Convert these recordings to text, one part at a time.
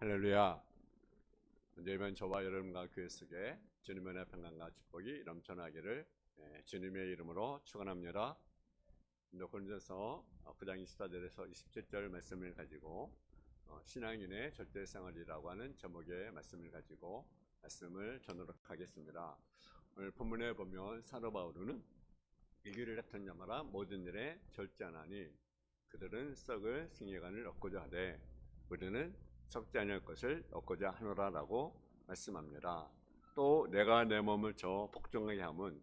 할렐루야. 이번 저와 여러분과 교회 속에 주님의 은혜, 평강과 축복이 넘쳐나기를 주님의 이름으로 축원합니다. 고린도서 9장 24절에서 27절 말씀을 가지고 신앙인의 절대생활이라고 하는 제목의 말씀을 가지고 말씀을 전하도록 하겠습니다. 오늘 본문에 보면 사도 바울은 이기를 같은 자마다 모든 일에 절제하나니 그들은 썩을 승리관을 얻고자 하되 우리는 썩지 아니할 것을 얻고자 하노라라고 말씀합니다. 또 내가 내 몸을 저 복종하게 함은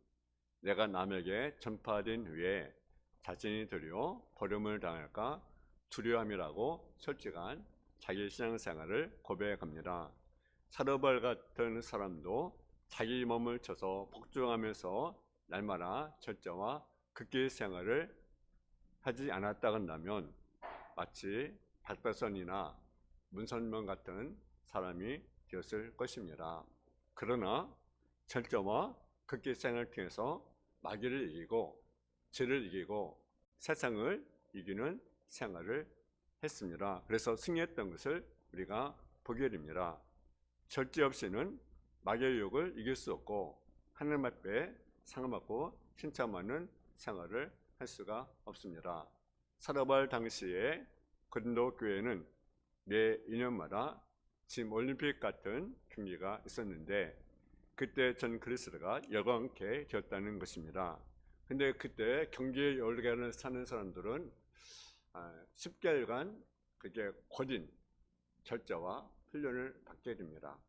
내가 남에게 전파된 후에 자신이 도리어 버림을 당할까 두려움이라고 솔직한 자기 신앙생활을 고백합니다. 사도 바울 같은 사람도 자기 몸을 쳐서 복종하면서 날마다 절제와 극기 생활을 하지 않았다 한다면 마치 박다선이나 문선명 같은 사람이 되었을 것입니다. 그러나 절제와 극기 생활을 통해서 마귀를 이기고 죄를 이기고 세상을 이기는 생활을 했습니다. 그래서 승리했던 것을 우리가 보게 됩니다. 절제 없이는 마귀의 유혹을 이길 수 없고 하나님 앞에 상함받고 칭찬받는 생활을 할 수가 없습니다. 사도 바울 당시에 고린도 교회는 매 2년마다 지금 올림픽 같은 경기가 있었는데 그때 전 그리스도가 열광케 되었다는 것입니다. 근데 그때 경기에 열광을 사는 사람들은 10개월간 그게 고진 절제와 훈련을 받게 됩니다.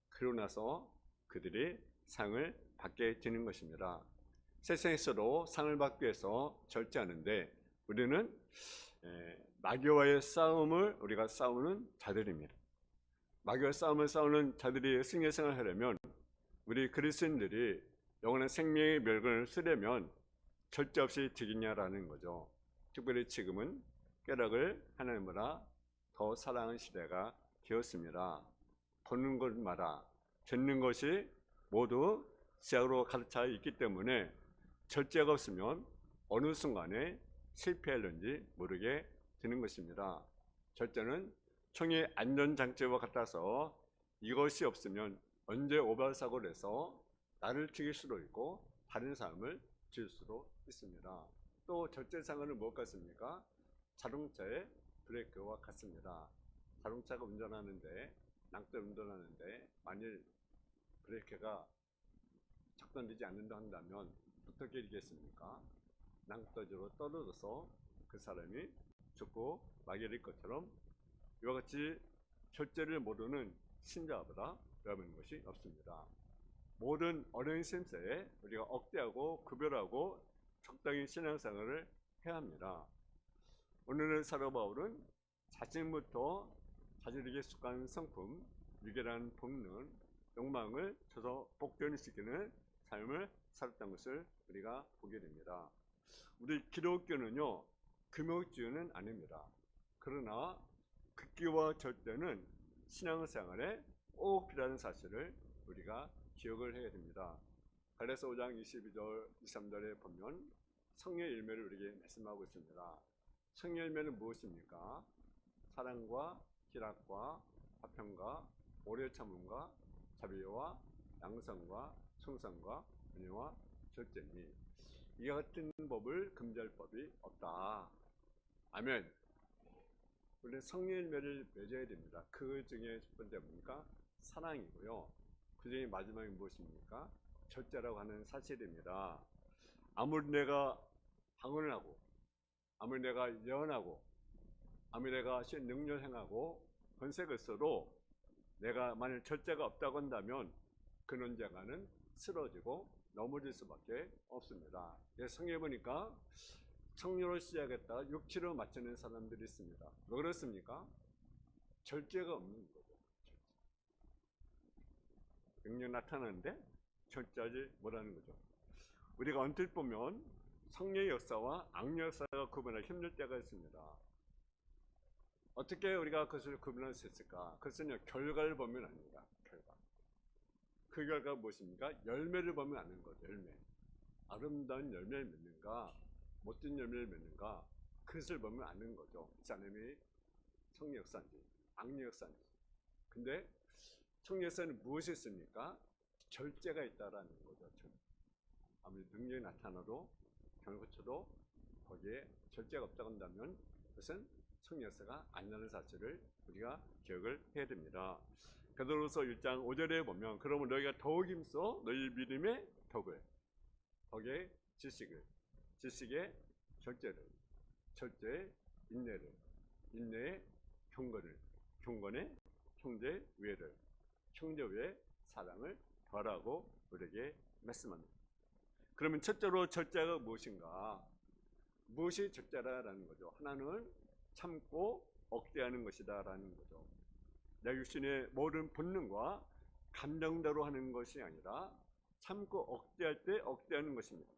그러고 나서 그들이 상을 받게 되는 것입니다. 세상에서도 상을 받기 위해서 절제하는데 우리는 마귀와의 싸움을 우리가 싸우는 자들입니다. 마귀와 싸움을 싸우는 자들이 승리 생활을 하려면 우리 그리스도인들이 영원한 생명의 멸관을 쓰려면 절제 없이 되겠냐라는 거죠. 특별히 지금은 쾌락을 하나님보다 더 사랑하는 시대가 되었습니다. 보는 것마다 듣는 것이 모두 시작으로 가르쳐 있기 때문에 절제가 없으면 어느 순간에 실패할는지 모르게 되는 것입니다. 절제는 총의 안전장치와 같아서 이것이 없으면 언제 오발사고를 해서 나를 죽일 수도 있고 다른 사람을 죽일 수도 있습니다. 또 절제상은 무엇 같습니까? 자동차의 브레이크와 같습니다. 자동차가 운전하는데 낭떠 운전하는데 만일 브레이크가 작동되지 않는다 한다면 어떻게 되겠습니까? 낭떠지로 떨어져서 그 사람이 죽고 마귀일 것처럼 이와 같이 절제를 모르는 신자보다 어려운 것이 없습니다. 모든 어려운 셈세에 우리가 억제하고 구별하고 적당히 신앙생활을 해야 합니다. 오늘은 사도 바울은 자신부터 자신에게 속한 성품, 유괴한 본능, 욕망을 쳐서 복종시키는 삶을 살았던 것을 우리가 보게 됩니다. 우리 기독교는요 금욕주의는 아닙니다. 그러나 극기와 절제는 신앙생활에 꼭 필요한 사실을 우리가 기억을 해야 됩니다. 갈라디아서 5장 22절 23절에 보면 성령의 열매를 우리에게 말씀하고 있습니다. 성령의 열매는 무엇입니까? 사랑과 희락과 화평과 오래 참음과 자비와 양성과 충성과 은혜와 절제니 이 같은 법을 금지할 법이 없다. 아멘. 우리는 성령의 열매를 맺어야 됩니다. 그 중에 첫 번째 뭡니까? 사랑이고요. 그 중에 마지막이 무엇입니까? 절제라고 하는 사실입니다. 아무리 내가 방언을 하고 아무리 내가 예언하고 아무리 내가 능력 행하고 권세가 있어도 내가 만일 절제가 없다고 한다면 그 언젠가는 쓰러지고 넘어질 수밖에 없습니다. 성경에 보니까 청년으로 시작했다가 육체로 마치는 사람들이 있습니다. 왜 그렇습니까? 절제가 없는 거죠. 능력 나타나는데 절제하지 못하는 거죠. 우리가 언뜻 보면 성령의 역사와 악령 역사가 구분하기 힘들 때가 있습니다. 어떻게 우리가 그것을 구분할 수 있을까? 그것은 결과를 보면 압니다. 결과. 그 결과가 무엇입니까? 열매를 보면 아는 거죠. 열매. 아름다운 열매를 맺는가, 못된 열매를 맺는가, 그것을 보면 아는 거죠. 이 사람이 성령 역사인지 악령 역사인지. 근데 청예서는 무엇이 있습니까? 절제가 있다라는 거죠. 아무리 능력이 나타나도 경고쳐도 거기에 절제가 없다고 한다면 그것은 청예서가 아니라는 사실을 우리가 기억을 해야 됩니다. 베드로서 1장 5절에 보면 그러면 너희가 더욱 힘써 너희 믿음의 덕을, 덕의 지식의 절제를, 절제의 인내를, 인내의 경건을, 경건의 형제 외를, 형제 외의 사랑을 더하라고 우리에게 말씀합니다. 그러면 첫째로 절제가 무엇인가? 무엇이 절제라는 거죠? 하나는 참고 억제하는 것이다 라는 거죠. 내 육신의 모든 본능과 감정대로 하는 것이 아니라 참고 억제할 때 억제하는 것입니다.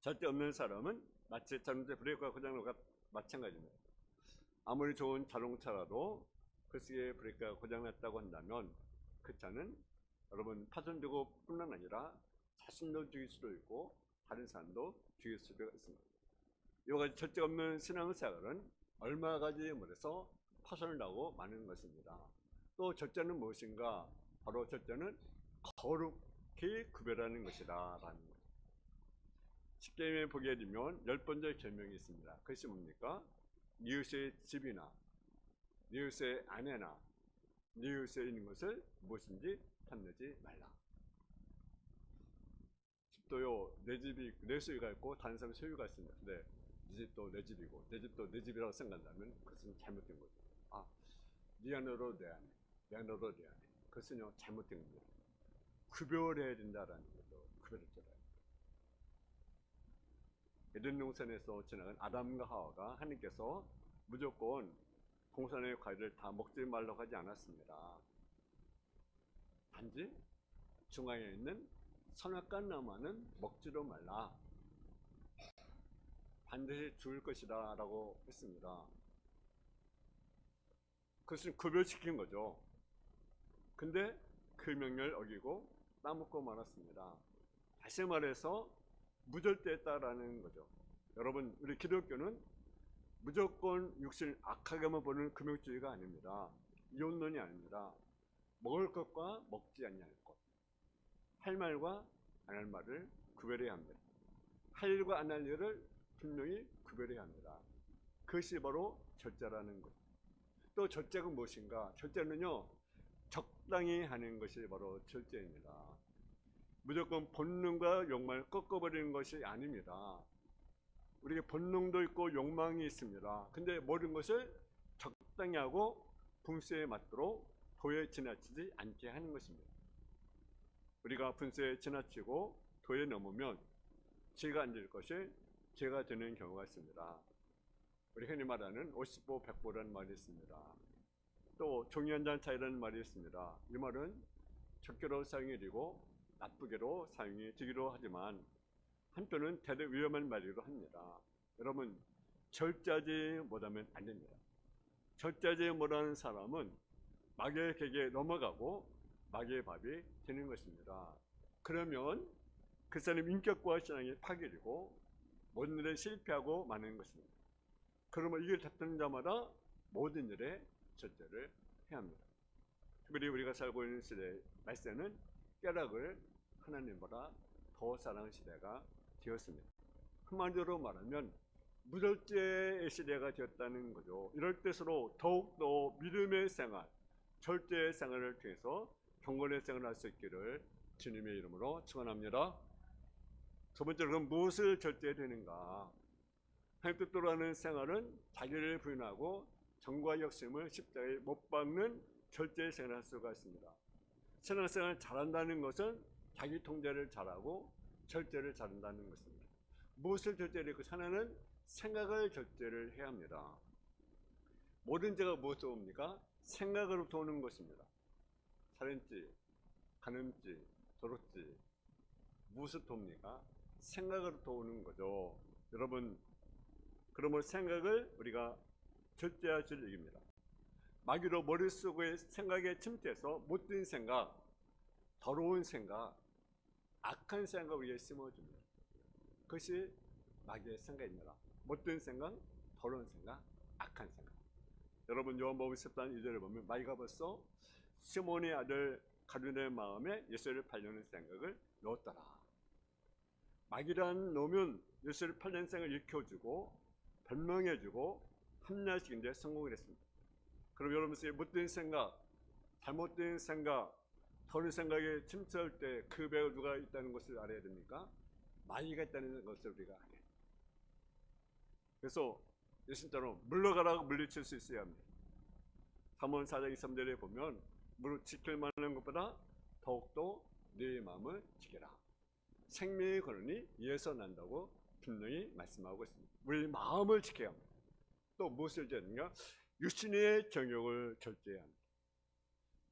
절제 없는 사람은 마치 자동차 브레이크가 고장나고 마찬가지입니다. 아무리 좋은 자동차라도 그 속에 브레이크가 고장났다고 한다면 그 차는 여러분 파손되고 뿐만 아니라 자신도 죽일 수도 있고 다른 사람도 죽일 수도 있습니다. 이와 같이 절제가 없는 신앙생활은 얼마 가지 못해서 파손을 나고 마는 것입니다. 또 절제는 무엇인가? 바로 절제는 거룩히 구별하는 것이다 라는 거죠. 십계명에 보게 되면 10번째 계명이 있습니다. 그것이 뭡니까? 이웃의 집이나 이웃의 아내나 이웃에 있는 것을 무엇인지 탐내지 말라. 집도요, 내 집이 내 소유가 있고 다른 사람의 소유가 있습니다. 근데 네 집도 내 집이고 내 집도 내 집이라고 생각한다면 그것은 잘못된 거죠. 네 안으로 내 안에, 내 안으로 내 안에. 그것은요 잘못된 겁니다. 구별해야 된다라는 거죠. 구별했잖아요. 에덴 동산에서 지나간 아담과 하와가 하나님께서 무조건 동산의 과일을 다 먹지 말라고 하지 않았습니다. 단지 중앙에 있는 선악과 나무는 먹지도 말라. 반드시 죽을 것이다 라고 했습니다. 그것을 구별시킨 거죠. 근데 그 명령을 어기고 따먹고 말았습니다. 다시 말해서 무절제했다라는 거죠. 여러분, 우리 기독교는 무조건 육신을 악하게만 보는 금욕주의가 아닙니다. 이혼론이 아닙니다. 먹을 것과 먹지 아니할 것, 할 말과 안 할 말을 구별해야 합니다. 할 일과 안 할 일을 분명히 구별해야 합니다. 그것이 바로 절제라는 것. 또 절제가 무엇인가? 절제는요 적당히 하는 것이 바로 절제입니다. 무조건 본능과 욕망을 꺾어버리는 것이 아닙니다. 우리에게 본능도 있고 욕망이 있습니다. 근데 모든 것을 적당히 하고 분수에 맞도록 도에 지나치지 않게 하는 것입니다. 우리가 분수에 지나치고 도에 넘으면 죄가 안 될 것이 죄가 되는 경우가 있습니다. 우리 흔히 말하는 50보 100보라는 말이 있습니다. 또 종이 한 장 차이라는 말이 있습니다. 이 말은 적게로 사용이 되고 나쁘게로 사용이 되기도 하지만 한편은 대대 위험한 말이기도 합니다. 여러분, 절제하지 못하면 안 됩니다. 절제하지 못하는 사람은 마귀의 객에 넘어가고 마귀의 밥이 되는 것입니다. 그러면 그 사람의 인격과 신앙이 파괴되고 모든 일에 실패하고 마는 것입니다. 그러면 이걸 다투는 자마다 모든 일에 절제를 해야 합니다. 특별히 우리가 살고 있는 시대 말세는 깨락을 하나님보다 더 사랑하는 시대가 되었습니다. 한마디로 말하면 무절제의 시대가 되었다는 거죠. 이럴 때수록 더욱더 믿음의 생활, 절제의 생활을 통해서 경건의 생활을 할 수 있기를 주님의 이름으로 축원합니다. 두 번째로 그럼 무엇을 절제해야 되는가? 하나님 뜻대로 하는 생활은 자기를 부인하고 정과 욕심을 십자가에 못 박는 절제의 생활을 할 수가 있습니다. 신앙생활을 잘한다는 것은 자기 통제를 잘하고 절제를 잘한다는 것입니다. 무엇을 절제해야 되고 하나는 생각을 절제를 해야 합니다. 모든 죄가 무엇으로 옵니까? 생각으로부터 오는 것입니다. 살인죄, 간음죄, 도둑죄 무엇으로부터 옵니까? 생각으로부터 오는 거죠. 여러분, 그러므로 생각을 우리가 절제하실 얘기입니다. 마귀로 머릿속에 생각에 침투해서 못된 생각, 더러운 생각, 악한 생각을 우리에게 심어줍니다. 그것이 마귀의 생각입니다. 못된 생각, 더러운 생각, 악한 생각. 여러분 요한복음 10장 2절을 보면 마귀가 벌써 시몬의 아들 가룟의 마음에 예수를 팔려는 생각을 넣었더라. 마귀라는 놈은 예수를 팔려는 생각을 일으켜주고 변명해주고 합리화시키는 데 성공을 했습니다. 그럼 여러분의 못된 생각, 잘못된 생각, 다른 생각에 침투할 때 그 배에 누가 있다는 것을 알아야 됩니까? 마귀가 있다는 것을 우리가 알아야 됩니다. 그래서 예수님처럼 물러가라고 물리칠 수 있어야 합니다. 잠언 4장 23절에 보면 무릇 지킬 만한 것보다 더욱더 네 마음을 지켜라. 생명의 근원이 이에서 난다고 분명히 말씀하고 있습니다. 우리 마음을 지켜야 합니다. 또 무엇을 지켜야 하는가? 육신의 정욕을 절제해야 합니다.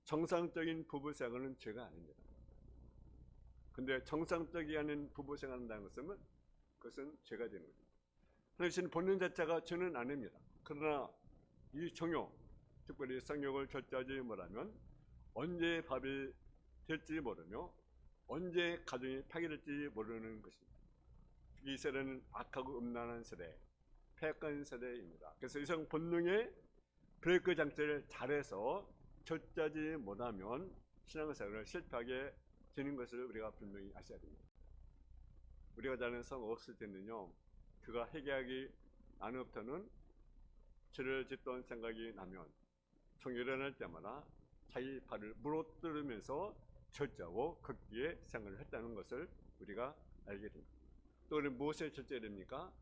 정상적인 부부생활은 죄가 아닙니다. 근데 정상적이 아닌 부부생활을 한다는 것은 그것은 죄가 되는 거죠. 당신 본능 자체가 죄는 아닙니다. 그러나 이 정욕, 특별히 성욕을 절제하지 못하면 언제 밥이 될지 모르며 언제 가정이 파괴될지 모르는 것입니다. 이 세대는 악하고 음란한 세대, 패악한 세대입니다. 그래서 이성 본능의 브레이크 장치를 잘해서 절제하지 못하면 신앙생활을 실패하게 되는 것을 우리가 분명히 아셔야 됩니다. 우리가 자는 성 없을 때는요, 그가 회개하기 안으로부터는 죄를 짓던 생각이 나면 종 일어날 때마다 자기 발을 물어뜯으면서 절제하고 걷기에 생각을 했다는 것을 우리가 알게 됩니다. 또 우리는 무엇에 절제해야 됩니까?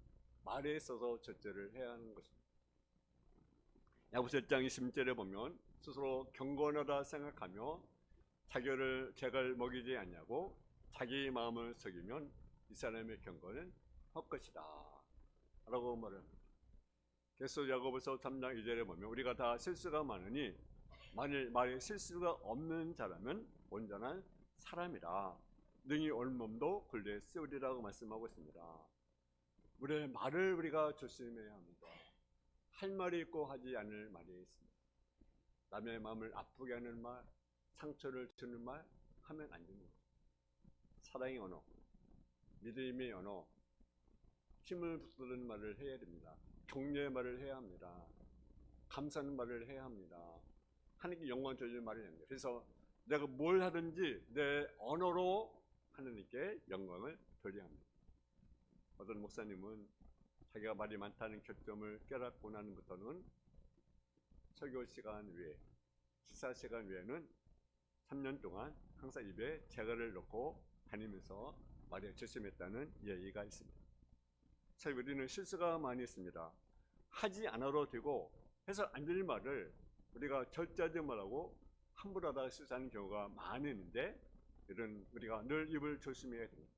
말에 있어서 절제를 해야 하는 것입니다. 야고보서 1장 20절에 보면 스스로 경건하다 생각하며 자기를 죄를 먹이지 않냐고 자기 마음을 속이면 이 사람의 경건은 헛것이다 라고 말합니다. 그래서 야고보서 3장 2절에 보면 우리가 다 실수가 많으니 만일 말에 실수가 없는 자라면 온전한 사람이라 능히 온몸도 굴레 쓰으리라고 말씀하고 있습니다. 우리의 말을 우리가 조심해야 합니다. 할 말이 있고 하지 않을 말이 있습니다. 남의 마음을 아프게 하는 말, 상처를 주는 말 하면 안 됩니다. 사랑의 언어, 믿음의 언어, 힘을 북돋는 말을 해야 됩니다. 격려의 말을 해야 합니다. 감사하는 말을 해야 합니다. 하나님께 영광 돌리는 말을 해야 합니다. 그래서 내가 뭘 하든지 내 언어로 하나님께 영광을 돌려야 합니다. 어떤 목사님은 자기가 말이 많다는 결점을 깨닫고 나는부터는 설교 시간 외에, 식사 시간 외에는 3년 동안 항상 입에 재갈을 넣고 다니면서 말에 조심했다는 얘기가 있습니다. 자, 우리는 실수가 많이 있습니다. 하지 않아도 되고 해서 안 될 말을 우리가 절제하지 말라고 함부로 하다가 실수하는 경우가 많은데, 이런 우리가 늘 입을 조심해야 됩니다.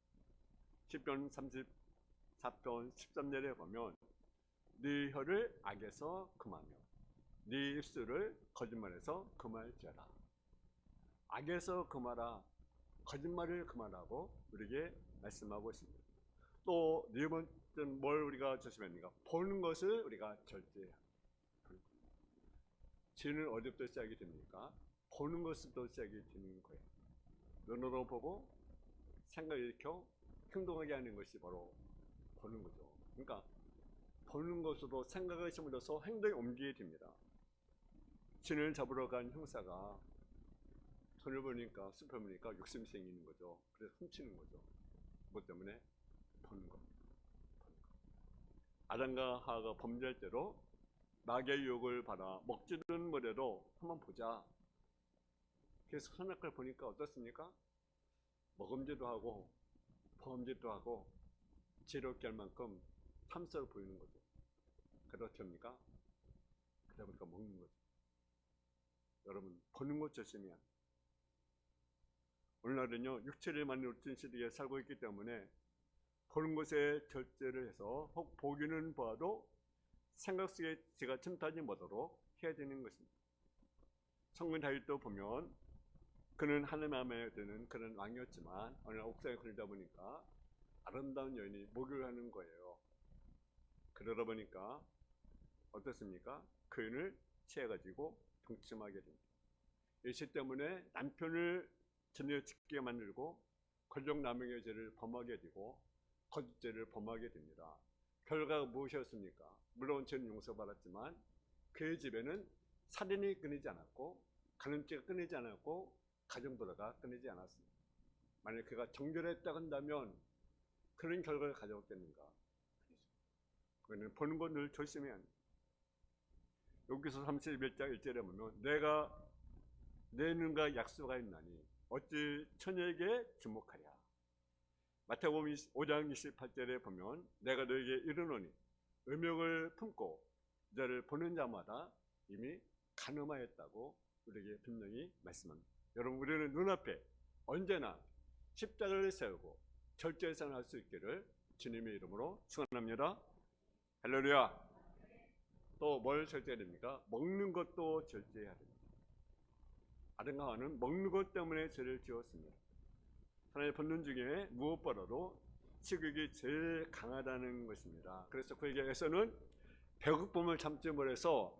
시편 34편 13절에 보면 네 혀를 악에서 금하며 네 입술을 거짓말에서 금할지어다. 악에서 금하라, 거짓말을 금하라고 우리에게 말씀하고 있습니다. 또 네 번째는 뭘 우리가 조심합니까? 보는 것을 우리가 절제해야 합니다. 죄는 어디부터 시작이 됩니까? 보는 것부터 시작이 되는 거예요. 눈으로 보고 생각을 일으켜 행동하게 하는 것이 바로 보는 거죠. 그러니까 보는 것으로 생각을 심어서 행동에 옮기게 됩니다. 진을 잡으러 간 형사가 손을 보니까 숲을 보니까 욕심이 생기는 거죠. 그래서 훔치는 거죠. 뭐 때문에? 보는 것. 아담과 하와가 범죄할 때로 낙의 유혹을 받아 먹지는 못해도 한번 보자. 그래서 선악을 보니까 어떻습니까? 먹음직도 하고 범죄도 하고 지혜롭게 할 만큼 탐스러워 보이는 거죠. 그렇습니까? 그러다 보니까 먹는 거죠. 여러분, 보는 것 조심해야 합니다. 오늘날은요, 육체를 많이 놓친 시대에 살고 있기 때문에 보는 것에 절제를 해서 혹 보기는 봐도 생각 속에 제가 침투하지 못하도록 해야 되는 것입니다. 성군 다윗도 보면 그는 하늘 마음에 드는 그런 왕이었지만 어느 날 옥상에 걸리다 보니까 아름다운 여인이 목욕을 하는 거예요. 그러다 보니까 어떻습니까? 그 여인을 취해가지고 동침하게 됩니다. 이 시 때문에 남편을 전혀 짓게 만들고 권력남용의 죄를 범하게 되고 거짓죄를 범하게 됩니다. 결과가 무엇이었습니까? 물론 죄는 용서받았지만 그의 집에는 살인이 끊이지 않았고 간음죄가 끊이지 않았고 가정불화가 끊이지 않았습니다. 만약 그가 정결했다고 한다면 그런 결과를 가져왔겠는가? 그는 보는 거 늘 조심해야 합니다. 여기서 31장 1절에 보면 내가 내 눈과 약수가 있나니 어찌 처녀에게 주목하랴. 마태복음 5장 28절에 보면 내가 너에게 이르노니 음욕을 품고 너를 보는 자마다 이미 간음하였다고 우리에게 분명히 말씀합니다. 여러분, 우리는 눈앞에 언제나 십자가를 세우고 절제생활할 수 있기를 주님의 이름으로 축원합니다. 할렐루야. 또 뭘 절제해야 됩니까? 먹는 것도 절제해야 됩니다. 아담과 하와는 먹는 것 때문에 죄를 지었습니다. 하나님의 본능 중에 무엇보다도 식욕이 제일 강하다는 것입니다. 그래서 그에게서는 배고픔을 참지 못해서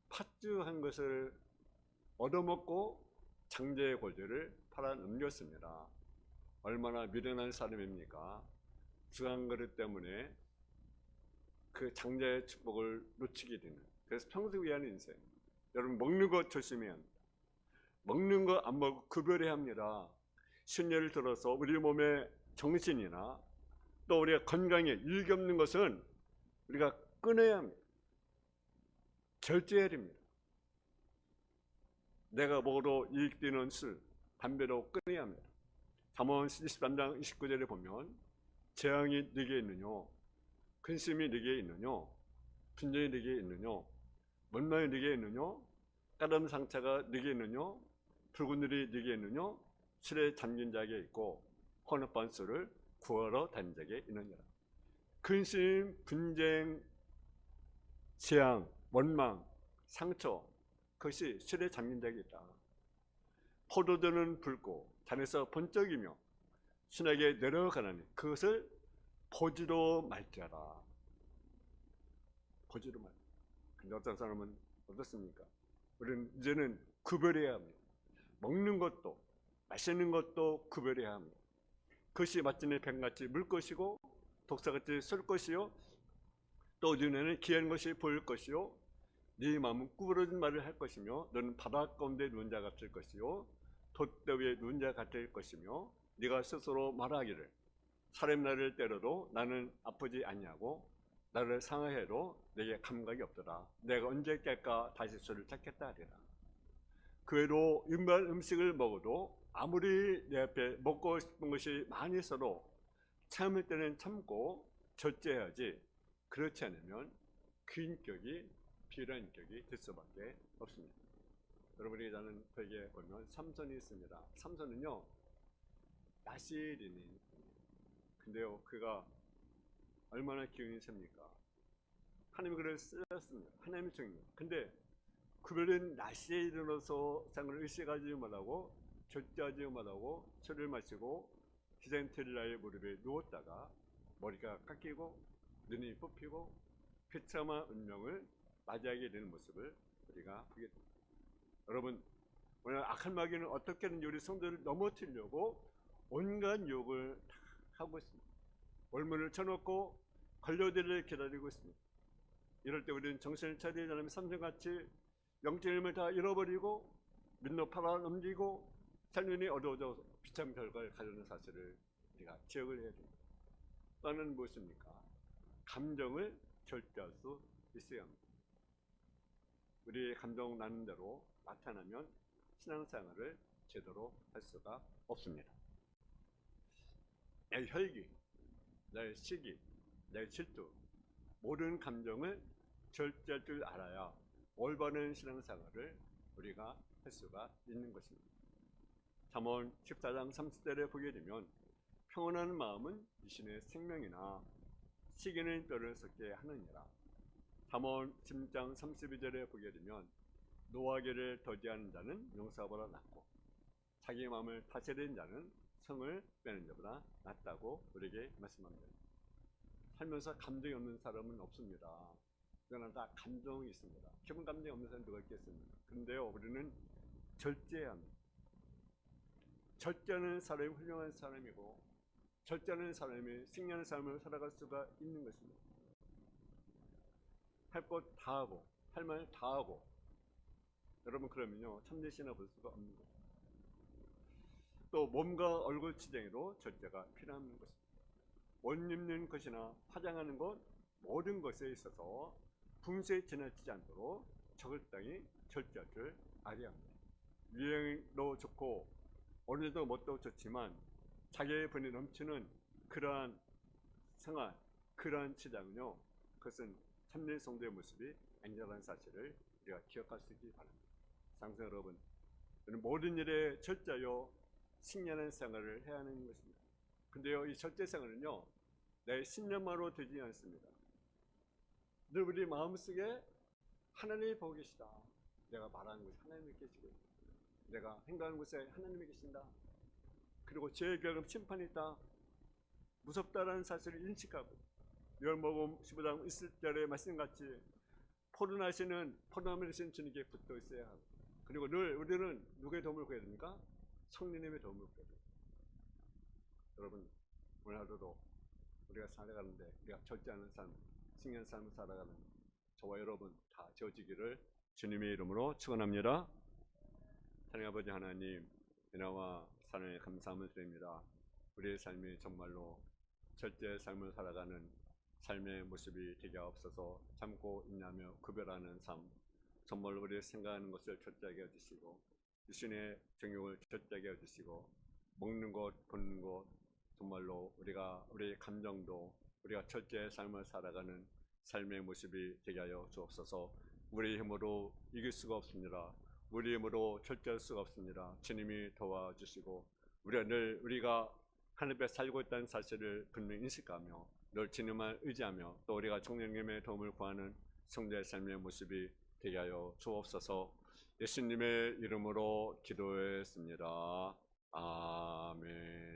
팥죽한 것을 얻어먹고 장자의 골재를 팔아넘겼습니다. 얼마나 미련한 사람입니까? 죽은 그릇 때문에 그 장자의 축복을 놓치게 되는. 그래서 평생 위한 인생. 여러분, 먹는 것 조심해야 합니다. 먹는 거 안 먹고 구별해야 합니다. 신예를 들어서 우리 몸의 정신이나 또 우리가 건강에 이익이 없는 것은 우리가 끊어야 합니다. 절제해야 됩니다. 내가 먹어도 이익되는 술, 담배도 끊어야 합니다. 잠언 23장 29절에 보면 재앙이 네게 있느냐, 근심이 네게 있느냐, 분쟁이 네게 있느냐, 원망이 네게 있느냐, 까다로운 상처가 네게 있느냐, 붉은 눈이 네게 있느냐, 술에 잠긴 자에게 있고 혼합한 술을 구하러 다닌 자에게 있느니라. 근심, 분쟁, 재앙, 원망, 상처, 그것이 술에 잠긴 자에게 있다. 포도주는 붉고 잔에서 번쩍이며 신에게 내려가나니 그것을 보지도 말자라. 보지도 말. 근데 어떤 사람은 어떻습니까? 우리는 이제는 구별해야 합니다. 먹는 것도 마시는 것도 구별해야 합니다. 그것이 마침내 뱀같이 물 것이고 독사같이 쏠 것이요, 또 눈에는 귀한 것이 보일 것이요, 네 마음은 구부러진 말을 할 것이며 너는 바다 가운데 누운 자 같을 것이요 돛대 위에 누운 자 같을 것이며 네가 스스로 말하기를 사람 나를 때려도 나는 아프지 아니하고 나를 상하해도 내게 감각이 없더라. 내가 언제 깰까 다시 술을 찾겠다 하리라. 그 외로 일반 음식을 먹어도 아무리 내 앞에 먹고 싶은 것이 많이 있어도 참을 때는 참고 절제해야지. 그렇지 않으면 그 인격이 비열한 인격이 될 수밖에 없습니다. 여러분이 아는 저에게 보면 삼손이 있습니다. 삼손은요 나실인이, 근데요 그가 얼마나 기운이 셉니까? 하나님이 그를 쓰셨습니다. 하나님의 정령. 근데 그별은 낮에 일어나서 상을 의식하지 못하고 절제하지 못하고 술을 마시고 기생테릴라의 무릎에 누웠다가 머리가 깎이고 눈이 뽑히고 비참한 운명을 맞이하게 되는 모습을 우리가 보게 됩니다. 여러분, 오늘 악한 마귀는 어떻게든 우리 성도를 넘어뜨리려고 온갖 유혹을 다 하고 있습니다. 올문을 쳐놓고 걸려들을 기다리고 있습니다. 이럴 때 우리는 정신을 차리지 않으면 삼성같이 영적인 힘을 다 잃어버리고 민노 팔아 넘기고 삶이 어두워져 비참 결과를 가져오는 사실을 우리가 기억을 해야 됩니다. 또 하나는 무엇입니까? 감정을 절제할 수 있어야 합니다. 우리의 감정 나는 대로 나타나면 신앙생활을 제대로 할 수가 없습니다. 내 혈기, 내 시기, 내 질투, 모든 감정을 절제할 줄 알아야 올바른 신앙생활을 우리가 할 수가 있는 것입니다. 잠언 14장 30절에 보게 되면 평온한 마음은 이신의 생명이나 시기는 뼈를 썩게 하느니라. 잠언 10장 32절에 보게 되면 노하기를 더디하는 자는 용사보다 낫고 자기 마음을 다스리는 자는 성을 빼는 자보다 낫다고 우리에게 말씀합니다. 살면서 감정이 없는 사람은 없습니다. 그러나 다 감정이 있습니다. 기본 감정이 없는 사람이 누가 있겠습니까? 그런데요 우리는 절제해야 합니다. 절제하는 사람이 훌륭한 사람이고 절제하는 사람이 승리하는 삶을 살아갈 수가 있는 것입니다. 할 것 다 하고 할 말 다 하고 여러분 그러면요 참되시나 볼 수가 없는 거죠. 또 몸과 얼굴 치정에도 절제가 필요한 것입니다. 옷 입는 것이나 화장하는 것 모든 것에 있어서 분수에 지나치지 않도록 적을당히 절제할 줄 알아야 합니다. 유행도 좋고 어느도 멋도 좋지만 자기의 분이 넘치는 그러한 생활, 그러한 치장은요, 그것은 참된 성도의 모습이 아니라는 사실을 우리가 기억할 수 있기 바랍니다. 상승 여러분, 모든 일에 절제하여 승리하는 생활을 해야 하는 것입니다. 근데요, 이 절제 생활은요, 내 신념만으로 되지 않습니다. 늘 우리 마음속에 하나님이 보고 계시다. 내가 말하는 곳에 하나님이 계시고, 내가 행동하는 곳에 하나님이 계신다. 그리고 죄의 결국 심판이 있다. 무섭다라는 사실을 인식하고, 요한복음 15장 20절의 말씀같이 포도나시는 포도나무에 계신 주님께 붙어 있어야 하고, 그리고 늘 우리는 누구의 도움을 구해야 됩니까? 성령님의 도움을 구해야 됩니다. 여러분, 오늘 하루도 우리가 살아가는데 우리가 절제하는 삶, 승리한 삶을 살아가는 저와 여러분 다 되어지기를 주님의 이름으로 축원합니다. 하나님 아버지 하나님, 은혜와 사랑에 감사함을 드립니다. 우리의 삶이 정말로 절제의 삶을 살아가는 삶의 모습이 되게 없어서 참고 인내하며 구별하는 삶, 정말 우리의 생각하는 것을 절제하게 해주시고 육신의 정욕을 절제하게 해주시고 먹는 것, 걷는 것, 정말로 우리의 감정도 우리가 절제의 삶을 살아가는 삶의 모습이 되게 하여 주옵소서. 우리 힘으로 이길 수가 없습니다. 우리 힘으로 절제할 수가 없습니다. 주님이 도와주시고 우리가 하늘 앞에 살고 있다는 사실을 분명히 인식하며 늘 주님을 의지하며 또 우리가 성령님의 도움을 구하는 성도의 삶의 모습이 되게 하여 주옵소서. 예수님의 이름으로 기도했습니다. 아멘.